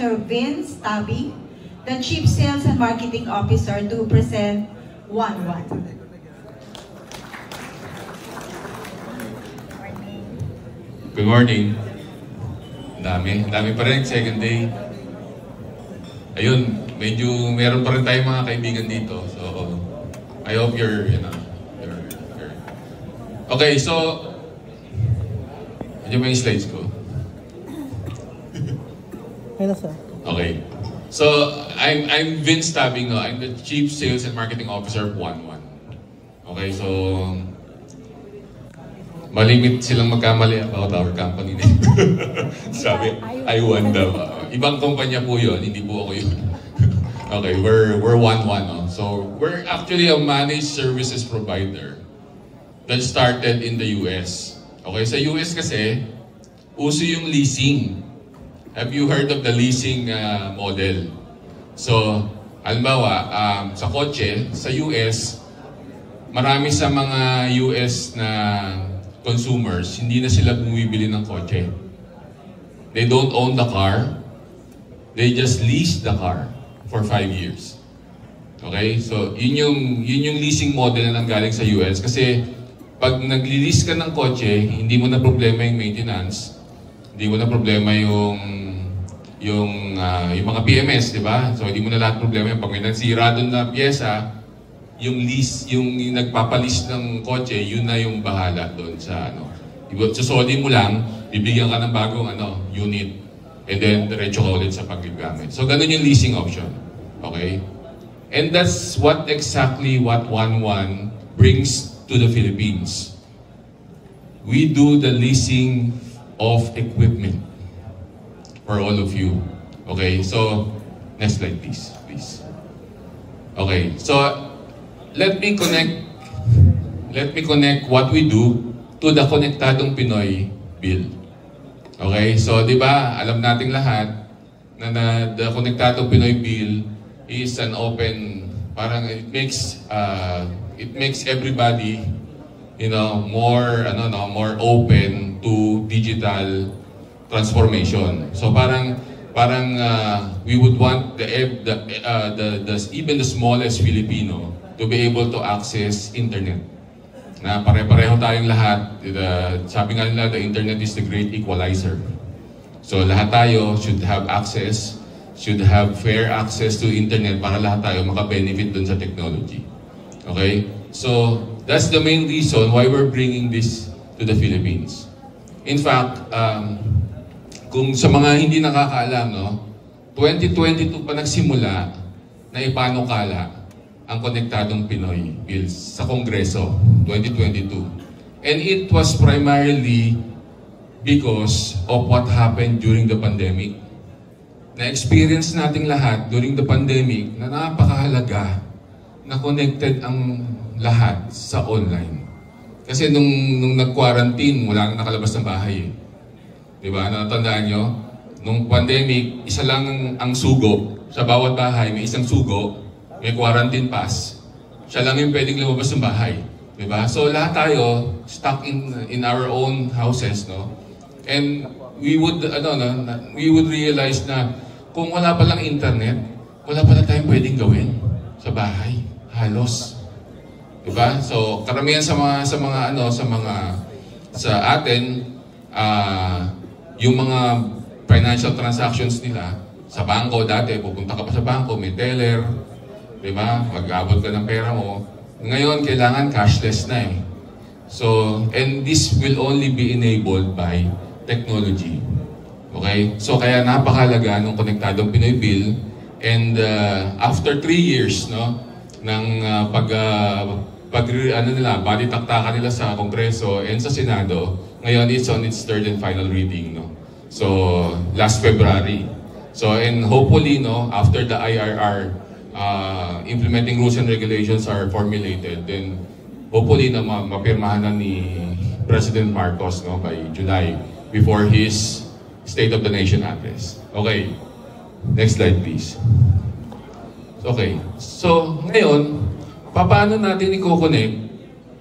Mr. Vince Tabi, the Chief Sales and Marketing Officer, to present 1-1. Good morning. Dami pa rin, second day. Ayun, medyo meron pa rin tayong mga kaibigan dito. So, I hope you're. Okay, so, ano ba yung slides ko? Okay. So, I'm Vince Tabing, no? I'm the Chief Sales and Marketing Officer of 1-1. Okay, so, malimit silang magkamali about our company name. Sabi, I1 daw. Ibang kumpanya po yun, hindi po ako yun. Okay, we're 1-1. No? So, we're actually a managed services provider that started in the US. Okay, sa US kasi, uso yung leasing. Have you heard of the leasing model? So, halimbawa, sa kotse, sa US, marami sa mga US na consumers, hindi na sila bumibili ng kotse. They don't own the car. They just lease the car for 5 years. Okay? So, yun yung leasing model na nanggaling sa US. Kasi, pag nag-lease ka ng kotse, hindi mo na problema yung maintenance. Hindi mo na problema yung mga PMS, di ba? So, hindi mo na lahat problema yung pag may nagsira doon na pyesa, yung lease, yung nagpapalis ng kotse, yun na yung bahala doon sa ano. Susoli mo lang, bibigyan ka ng bagong unit, and then diretso ka ulit sa paggamit. So ganun yung leasing option. Okay? And that's exactly what 1-1 brings to the Philippines. We do the leasing of equipment for all of you. Okay? So, next slide please. Okay, so let me connect what we do to the Konektadong Pinoy Bill. Okay, so di ba alam nating lahat na the Konektadong Pinoy Bill is an open, parang it makes everybody, more open to digital transformation. So parang we would want even the smallest Filipino to be able to access internet. Na pare-pareho tayong lahat. Sabi nga nila, the internet is the great equalizer. So lahat tayo should have fair access to internet para lahat tayo maka-benefit dun sa technology. Okay? So that's the main reason why we're bringing this to the Philippines. In fact, kung sa mga hindi nakakaalam, 2022 pa nagsimula na ipanukala ang Konektadong Pinoy Bill sa Kongreso, 2022. And it was primarily because of what happened during the pandemic. Na-experience nating lahat during the pandemic na napakahalaga na connected ang lahat sa online. Kasi nung nag-quarantine, wala nang nakalabas ng bahay. Diba? Natandaan nyo? Nung pandemic, isa lang ang sugo. Sa bawat bahay, may isang sugo. May quarantine pass. Siya lang yung pwedeng lumabas ng bahay. Diba? So lahat tayo stuck in our own houses, no? And we would realize na kung wala palang internet, wala pala tayong pwedeng gawin sa bahay. Halos. Diba? So karamihan sa atin, yung mga financial transactions nila sa bangko dati, pupunta ka pa sa bangko, may teller, diba? Mag-abot ka ng pera mo. Ngayon, kailangan cashless na eh. So, and this will only be enabled by technology. Okay? So, kaya napakalaga ng Konektadong Pinoy Bill. And after 3 years, ng balitaktakan nila sa Kongreso and sa Senado, ngayon it's on its third and final reading, So, last February. So, and hopefully, after the IRR implementing rules and regulations are formulated, then hopefully na mapirmahan na ni President Marcos by July before his State of the Nation address. Okay, next slide please. Okay, so ngayon, paano natin i-connect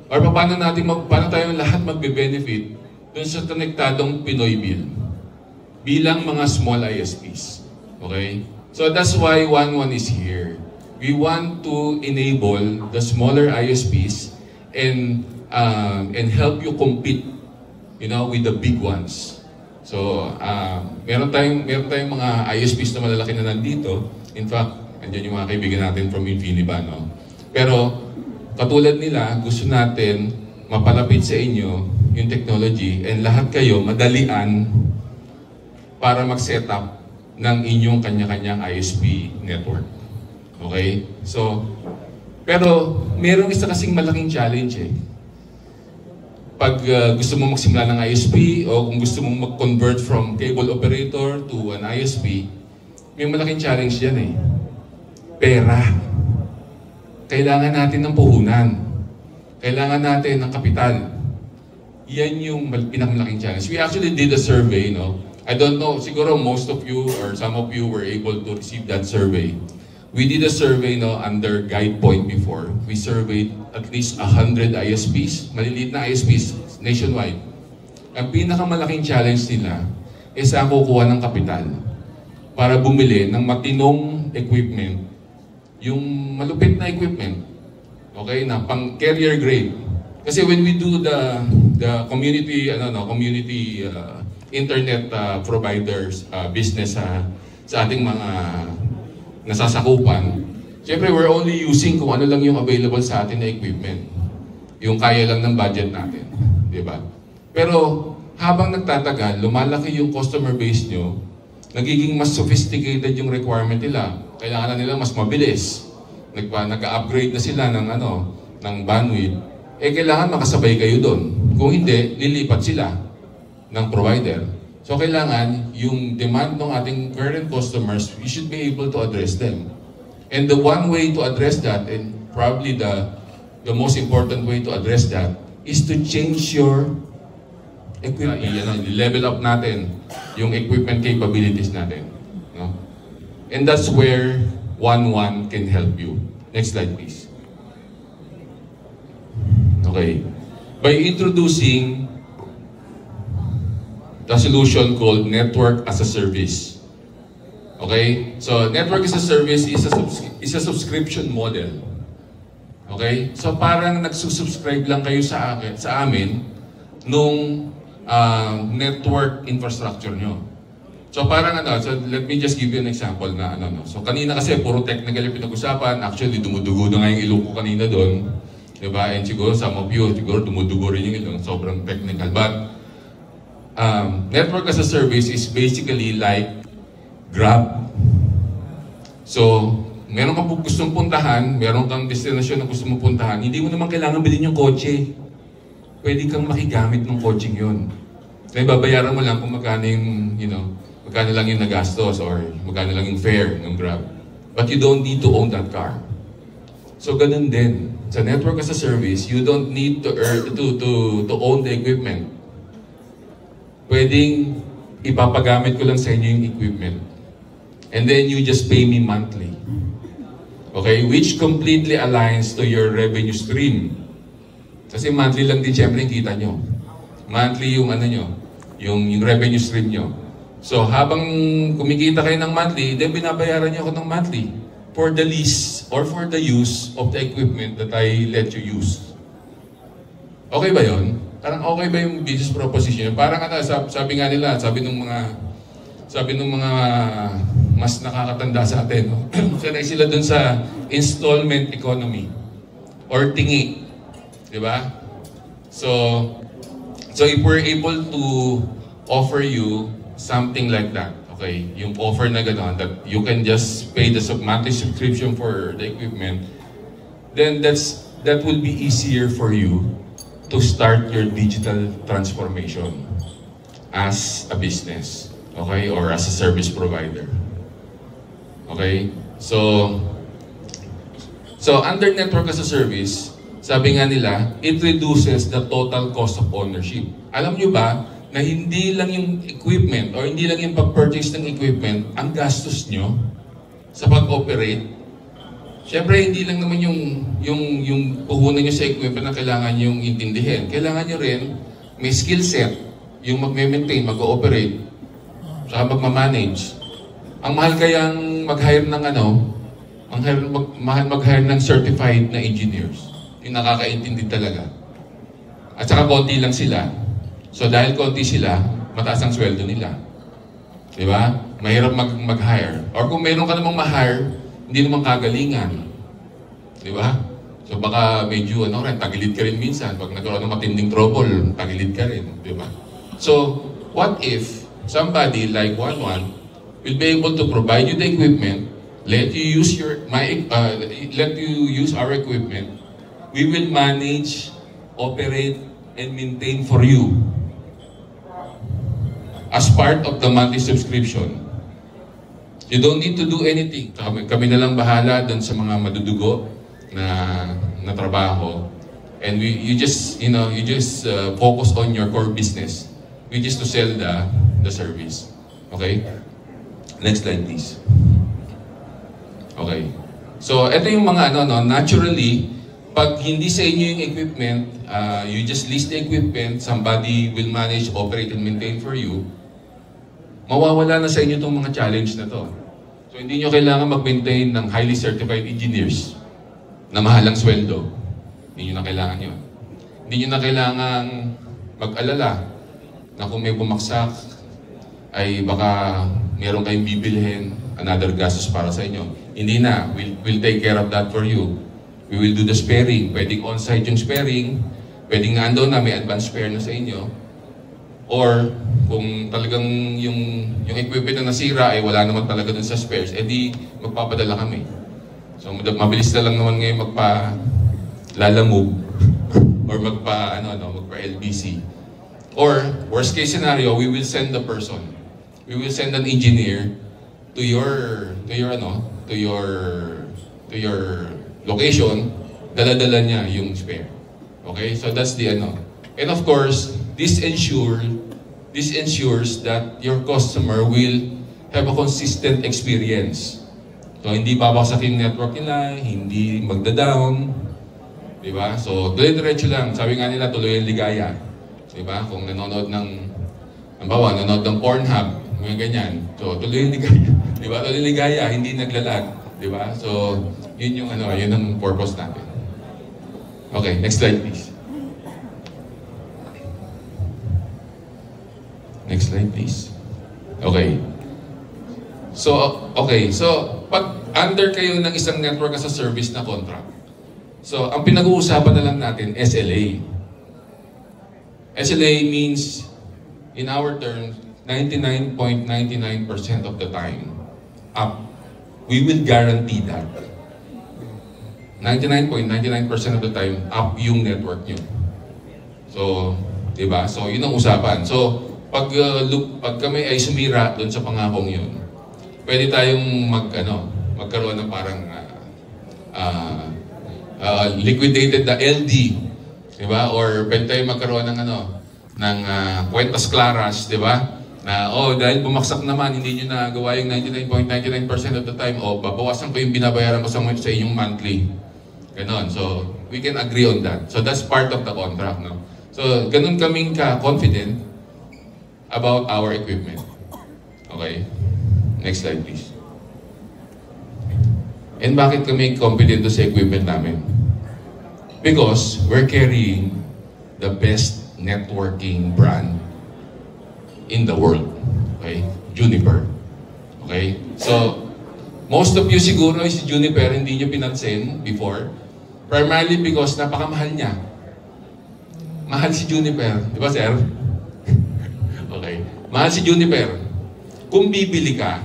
or paano tayong lahat magbe-benefit dun sa Konektadong Pinoy Bill bilang mga small ISPs. Okay? So that's why 1-1 is here. We want to enable the smaller ISPs and help you compete, with the big ones. So, meron tayong mga ISPs na malalaki na nandito. In fact, andyan yung mga kaibigan natin from Infiniba, no? Pero, katulad nila, gusto natin mapalapit sa inyo yung technology and lahat kayo madalian para mag-set up ng inyong kanya-kanyang ISP network. Okay? So, pero merong isa kasing malaking challenge eh. Pag gusto mo magsimula ng ISP o kung gusto mong mag-convert from cable operator to an ISP, may malaking challenge yan eh. Pera. Kailangan natin ng puhunan. Kailangan natin ng kapital. Yan yung pinakamalaking challenge. We actually did a survey, no? I don't know, siguro most of you or some of you were able to receive that survey. We did a survey under GuidePoint before. We surveyed at least 100 ISPs, maliliit na ISPs nationwide. Ang pinakamalaking challenge nila is ang kukuha ng kapital para bumili ng matinong equipment, yung malupit na equipment, okay, na pang carrier grade. Kasi when we do the community internet providers business sa ating mga nasasakupan, siyempre we're only using kung ano lang yung available sa atin na equipment. Yung kaya lang ng budget natin. Diba? Pero habang nagtatagal, lumalaki yung customer base nyo, nagiging mas sophisticated yung requirement nila. Kailangan na nila mas mabilis. Nag-upgrade na sila ng bandwidth. Kailangan makasabay kayo doon. Kung hindi, lilipat sila ng provider. So kailangan yung demand ng ating current customers, we should be able to address them. And the one way to address that, and probably the most important way to address that, is to change your equipment. Level up natin yung equipment capabilities natin. No? And that's where 1-1 can help you. Next slide, please. Okay. By introducing the solution called Network as a Service. Okay? So, Network as a Service is a subscription model. Okay? So, parang nagsusubscribe lang kayo sa amin nung network infrastructure nyo. So, parang so let me just give you an example na So, kanina kasi puro technical yung pinag-usapan. Actually, dumudugo na nga yung ilong ko kanina doon. Diba? And siguro, some of you, siguro dumudugo rin yung ilong. Sobrang technical. But, Network as a Service is basically like Grab. So, meron kang gustong puntahan, meron kang destination na gusto mong puntahan, hindi mo naman kailangan bilhin yung kotse. Pwede kang makigamit ng kotseng yun. Kaya babayaran mo lang kung magkano yung, magkano lang yung nagastos or magkano lang yung fare ng Grab. But you don't need to own that car. So, ganun din. Sa Network as a Service, you don't need to own the equipment. Pwedeng ipapagamit ko lang sa inyo yung equipment. And then you just pay me monthly. Okay? Which completely aligns to your revenue stream. Kasi monthly lang din siyempre yung kita nyo. Monthly yung yung revenue stream nyo. So habang kumikita kayo ng monthly, then binabayaran nyo ako ng monthly for the lease or for the use of the equipment that I let you use. Okay ba yun? Parang okay ba yung business proposition? Parang sabi nga nila, sabi ng mga mas nakakatanda sa atin, no? Sanay sila dun sa installment economy or tingi. Di ba? So if we're able to offer you something like that, okay, yung offer na gano'n, that you can just pay the monthly subscription for the equipment, then that will be easier for you to start your digital transformation as a business, okay, or as a service provider. Okay? So under Network as a Service, sabi nga nila, it reduces the total cost of ownership. Alam nyo ba na hindi lang yung equipment or hindi lang yung pag-purchase ng equipment ang gastos nyo sa pag-operate? Siyempre, hindi lang naman yung puhunan nyo sa equipment na kailangan nyo intindihin. Kailangan nyo rin may skill set, yung mag-maintain, mag-ooperate, saka mag-manage. Ang mahal kayang mag-hire ng mahal mag-hire ng certified na engineers. Yung nakakaintindi talaga. At saka konti lang sila. So dahil konti sila, mataas ang sweldo nila. Di ba? Mahirap mag-hire. Or kung meron ka namang ma-hire, hindi naman kagalingan. Di ba? So baka medyo, tagilid ka rin minsan. Pag nagkaroon ng matinding trouble, tagilid ka rin. Di ba? So, what if somebody like Wanwan will be able to provide you the equipment, let you use our equipment, we will manage, operate, and maintain for you as part of the monthly subscription. You don't need to do anything. Kami na lang bahala dun sa mga madudugo na trabaho. And you just focus on your core business, which is to sell the service. Okay? Next slide, please. Okay. So, ito yung mga naturally, pag hindi sa inyo yung equipment, you just list the equipment, somebody will manage, operate, and maintain for you, mawawala na sa inyo itong mga challenge na to. So, hindi nyo kailangan mag-maintain ng highly certified engineers na mahalang sweldo. Hindi nyo na kailangan yun. Hindi nyo na kailangan mag-alala na kung may bumaksak, ay baka meron kayong bibilhin, another gastos para sa inyo. Hindi na. We'll take care of that for you. We will do the sparing. Pwedeng on-site yung sparing. Pwedeng nando na may advance spare na sa inyo. Or kung talagang yung equipment na nasira ay wala naman talaga dun sa spares, edi magpapadala kami. So mabilis na lang naman ngayon magpa-lalamove or magpa-LBC. Or worst case scenario, we will send the person. We will send an engineer to your location, dala-dala niya yung spare. Okay? So that's the And of course, this ensures that your customer will have a consistent experience. So hindi babaksak yung network nila, hindi magda-down. Diba? So tuloy-diretso lang. Sabi nga nila, tuloy ang ligaya. Diba? Kung nanonood ng Pornhub, mga ganyan. So tuloy ang ligaya. Diba? Tuloy ang ligaya, hindi naglalag. Diba? So yun yung yun ang purpose natin. Okay, next slide please. Next slide, please. Okay. So, pag under kayo ng isang network as a service na contract, so, ang pinag-uusapan na lang natin, SLA. SLA means, in our terms, 99.99% of the time, up. We will guarantee that. 99.99% of the time, up yung network nyo. So, diba? So, yun ang usapan. So, pag kami ay sumira doon sa pangakong yun, pwede tayong magkaroon ng parang liquidated na LD, di ba? Or pwede tayong magkaroon ng kwentas claras, di ba? Na, dahil bumaksak naman, hindi nyo nagawa yung 99.99% of the time, babawasan ko yung binabayaran ko sa inyong monthly. Ganon. So, we can agree on that. So, that's part of the contract, no? So, ganun kaming ka-confident about our equipment. Okay? Next slide, please. And bakit kami confident sa equipment namin? Because we're carrying the best networking brand in the world. Okay? Juniper. Okay? So, most of you siguro si Juniper hindi nyo pinansin before. Primarily because napakamahal niya. Mahal si Juniper. Di ba, sir? Okay. Mahal si Juniper. Kung bibili ka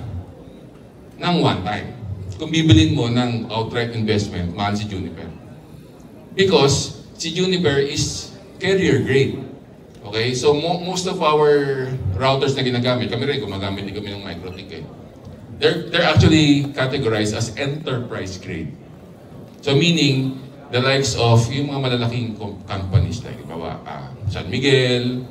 ng one time, kung bibilin mo ng outright investment, mahal si Juniper. Because si Juniper is carrier grade. Okay? So most of our routers na ginagamit, kami rin gumagamit din kami ng MikroTik. They're actually categorized as enterprise grade. So meaning, the likes of yung mga malalaking companies like San Miguel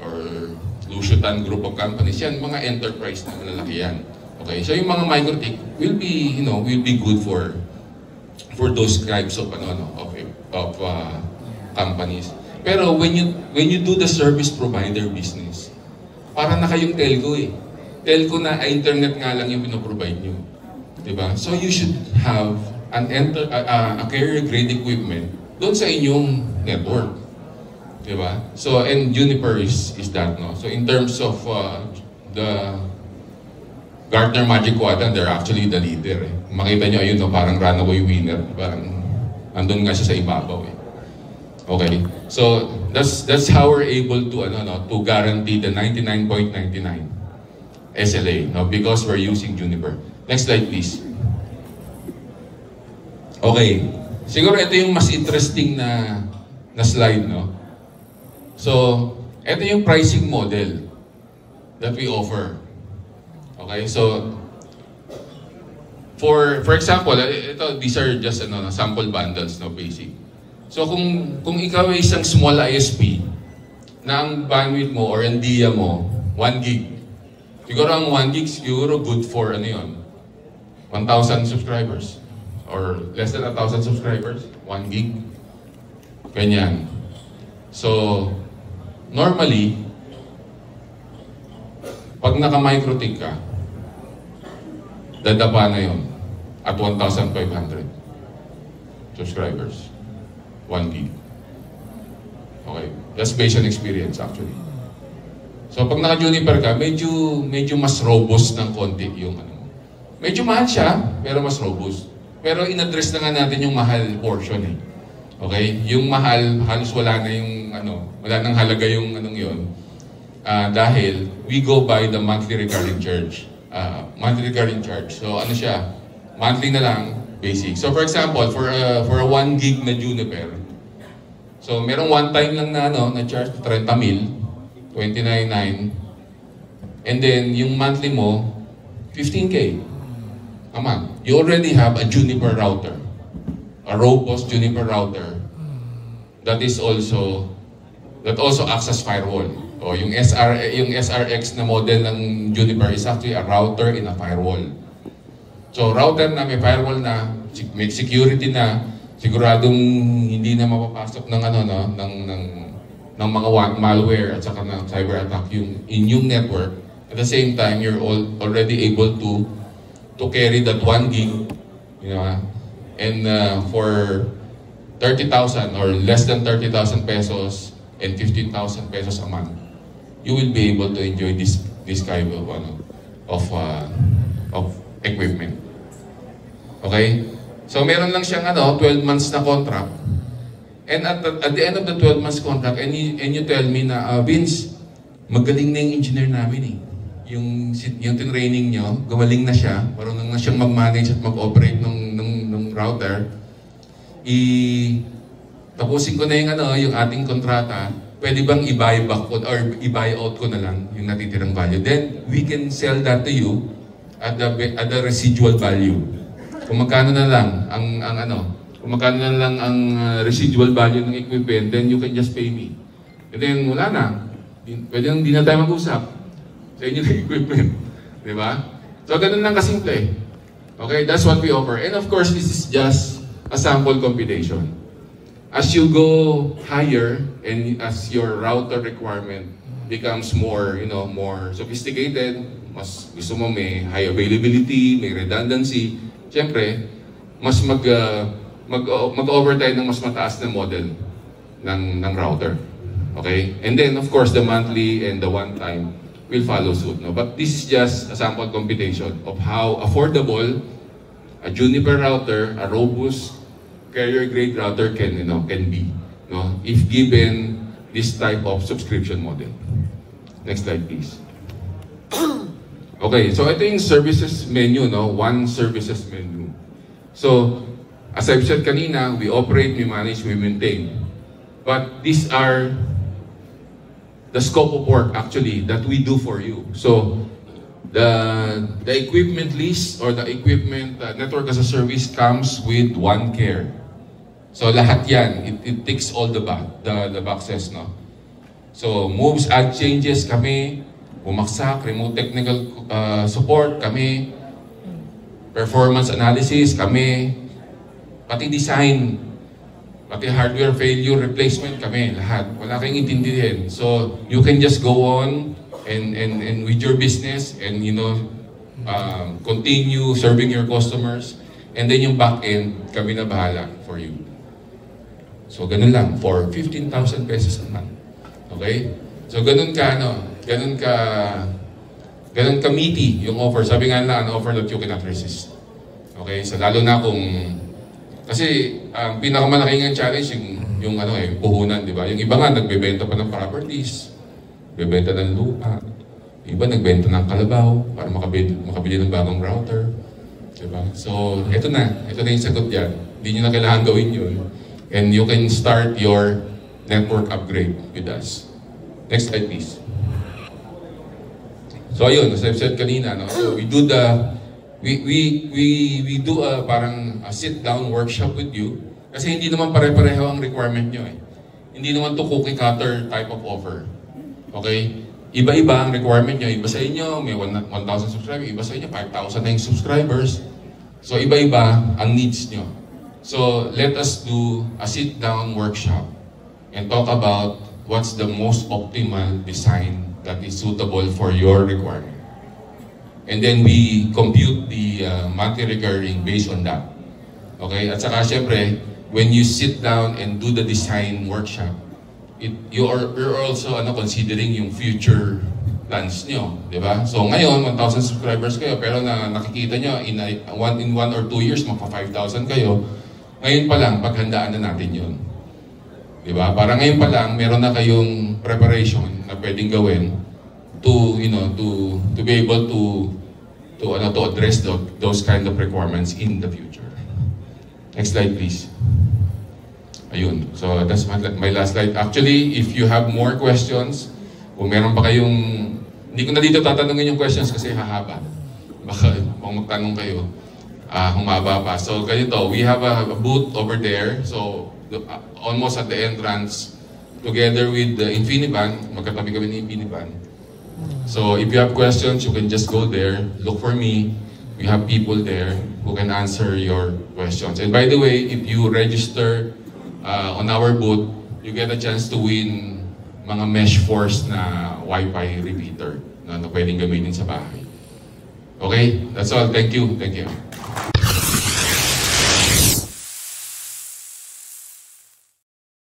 or Lushotan group of companies, yan, mga enterprise na malalaki yan. Okay, so yung mga MikroTik will be, will be good for those types of companies. Pero when you do the service provider business, parang na kayong telco eh. telco na internet nga lang yung pinoprovide nyo. Diba? So you should have a carrier-grade equipment doon sa inyong network. Diba? So, and Juniper is that, no? So in terms of the Gartner Magic Quadrant, they're actually the leader. Eh. Makita nyo, ayun, no, parang runaway winner. Parang andun nga siya sa ibabaw. Eh. Okay? So, that's how we're able to, to guarantee the 99.99 SLA, no? Because we're using Juniper. Next slide, please. Okay. Siguro ito yung mas interesting na slide, no? So, ito yung pricing model that we offer. Okay, so for example, these are just sample bundles, no, basic. So kung ikaw ay isang small ISP na ang bandwidth mo or ang DIA mo 1 gig. Siguro ang 1 gig siguro good for 1,000 subscribers or less than 1,000 subscribers, 1 gig. Ganyan. So normally pag naka-MikroTik ka, dadapa na yun at 1,500 subscribers. 1 gig. Okay. That's based on experience actually. So pag naka-Juniper ka, medyo mas robust ng konti yung Medyo mahal siya, pero mas robust. Pero in-address na nga natin yung mahal portion eh. Okay? Yung mahal, halos wala na yung wala nang halaga yung yun. Dahil we go by the monthly recurring charge. So ano siya? Monthly na lang, basic. So for example, for a 1 gig na Juniper, so merong one time lang na na charge 30,000, 29,900. And then yung monthly mo 15K a month. You already have a Juniper router. A robust Juniper router that also acts as firewall. O yung SRX na model ng Juniper is actually a router in a firewall. So router na may firewall na, may security na, siguradong hindi na mapapasok ng ng mga malware at saka ng cyber attack yung inyong network. At the same time, you're already able to carry that 1 gig, and for 30,000 or less than 30,000 pesos and 15,000 pesos a month, you will be able to enjoy this kind of equipment. Okay? So meron lang siyang 12 months na contract. And at the end of the 12 months contract, and you tell me na, Vince, magaling na yung engineer namin eh. Yung tinraining nyo, gawaling na siya, marunong na siyang mag-manage at mag-operate ng router. Tapusin ko na yung ating kontrata, pwede bang i-buy back ko or i-buy out ko na lang yung natitirang value? Then we can sell that to you at the residual value. Kung magkano na lang ang residual value ng equipment, then you can just pay me. And then wala na. Pwede nang di na tayo mag-usap sa inyo ng equipment. Di ba? So ganun lang kasimple. Okay, that's what we offer. And of course, this is just a sample computation. As you go higher and as your router requirement becomes more, more sophisticated, mas gusto mo may high availability, may redundancy, siyempre, mas mag-overtime ng mas mataas na model ng router. Okay? And then, of course, the monthly and the one-time will follow suit. No? But this is just a sample computation of how affordable a Juniper router, a robust carrier-grade router can be, no? If given this type of subscription model. Next slide, please. Okay, so ito yung services menu, no? One services menu. So, as I've said kanina, we operate, we manage, we maintain. But these are the scope of work actually that we do for you. So, the equipment lease or the equipment network as a service comes with OneCare. So lahat yan, it takes all the boxes, no? So moves, add changes kami, bumaksak, remote technical support kami, performance analysis kami, pati design, pati hardware failure replacement kami, lahat. Wala kayong intindihin. So you can just go on and with your business, and continue serving your customers, and then yung back end, kami na bahala for you. So ganun lang, for 15,000 pesos a month. Okay? So ganun ka meaty yung offer. Sabi nga nila, an offer that you cannot resist. Okay? So lalo na kung, kasi ang pinakamalaking challenge yung puhunan, di ba? Yung iba nga nagbebenta pa ng properties, nagbebenta ng lupa, yung iba nagbenta ng kalabaw para makabili ng bagong router. Diba? So, ito na yung sagot dyan. Hindi nyo na kailangan gawin yun. And you can start your network upgrade with us. Next slide, please. So, ayun, as I've said kanina, no? So, we do parang a sit-down workshop with you. Kasi hindi naman pare-pareho ang requirement nyo eh. Hindi naman to cookie cutter type of offer. Okay? Iba-iba ang requirement nyo. Iba sa inyo, may 1,000 subscribers. Iba sa inyo, 5,000 na yung subscribers. So, iba-iba ang needs nyo. So, let us do a sit-down workshop and talk about what's the most optimal design that is suitable for your requirement. And then we compute the monthly recurring based on that. Okay? At saka, syempre, when you sit down and do the design workshop, you're also considering yung future plans nyo, di ba? So ngayon, 1,000 subscribers kayo, pero nakikita nyo, in 1 or 2 years, magpa 5,000 kayo. Ngayon pa lang, paghandaan na natin yun. Di ba? Para ngayon pa lang, meron na kayong preparation na pwedeng gawin to be able to address those kind of requirements in the future. Next slide, please. Ayun. So that's my last slide. Actually, if you have more questions, kung meron pa kayong, hindi ko na dito tatanungin yung questions kasi hahaba. Baka kung magtanong kayo, humaba pa. So ganito, we have a booth over there. So almost at the entrance, together with the Infiniban, magkatabi kami ni Infiniban. So if you have questions, you can just go there, look for me. We have people there who can answer your questions. And by the way, if you register on our booth, you get a chance to win mga Mesh Force na Wi-Fi repeater na pwedeng gamitin sa bahay. Okay? That's all. Thank you. Thank you.